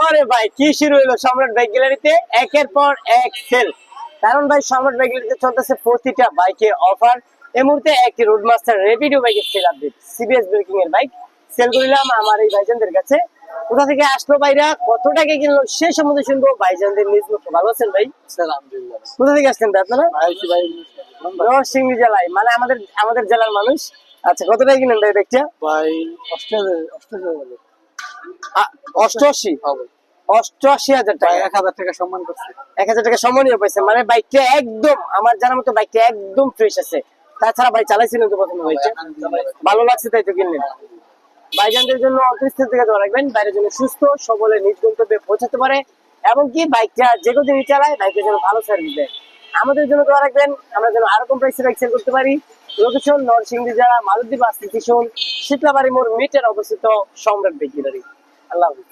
ওরে ভাই কি শুরু হলো সম্রাট বাইক গ্যালারিতে একের পর এক সেল। কারণ ভাই সম্রাট বাইক গ্যালারিতে চলতেছে প্রতিটা বাইকে অফার। এই মুহূর্তে একটি রোডমাস্টার রেপিডো বাইকের সেল আপডেট, সিবিএস ব্রেকিং এর বাইক সেল করিলাম আমার এই ভাইজানদের কাছে। কোথা থেকে আসলো ভাইরা, কত টাকা কিনলো সে সম্বন্ধে শুনবো ভাইজানদের নিজ মুখে। ভালো আছেন ভাই? আলহামদুলিল্লাহ। কোথা থেকে আসলেন ভাই আপনারা? ভাই নরসিংদী জেলায়, মানে আমাদের আমাদের জেলার মানুষ। আচ্ছা, কত টাকা কিনেন ভাই বাইকটা? ভাই অষ্টআশি অষ্টআশি, হবে। 88,000 ভাই টাকা। 1,000 টাকা সম্মান করছে। 1,000 টাকা সম্মানীয় পাইছে, মানে বাইকটা একদম আমার জানার মতো বাইকটা একদম ফ্রেশ আছে। তাছাড়া ভাই চালাইছিলেন তো প্রথমে বাইকটা, ভালো লাগছে তাই তো কিনলেন। ভাইজানদের জন্য অফিসের থেকে দোয়া রাখবেন, বাইরের জন্য সুস্থ সবলে নিজ গন্তব্যে পৌঁছাতে পারে, এবং কি বাইকটা যে কোনো দিনই চালায় বাইকের জন্য ভালো সার্ভিস দেয়। আমাদের জন্য দোয়া রাখবেন, আমরা যেন আরো কম প্রাইসে বাইক সেল করতে পারি। লোকেশন নরসিংদী জেলা মালদ্বীপ বাস স্টেশন, শীতলাবাড়ি মোড় মিটার অবস্থিত সম্রাট বাইক গ্যালারি। আল্লাহ হাফেজ।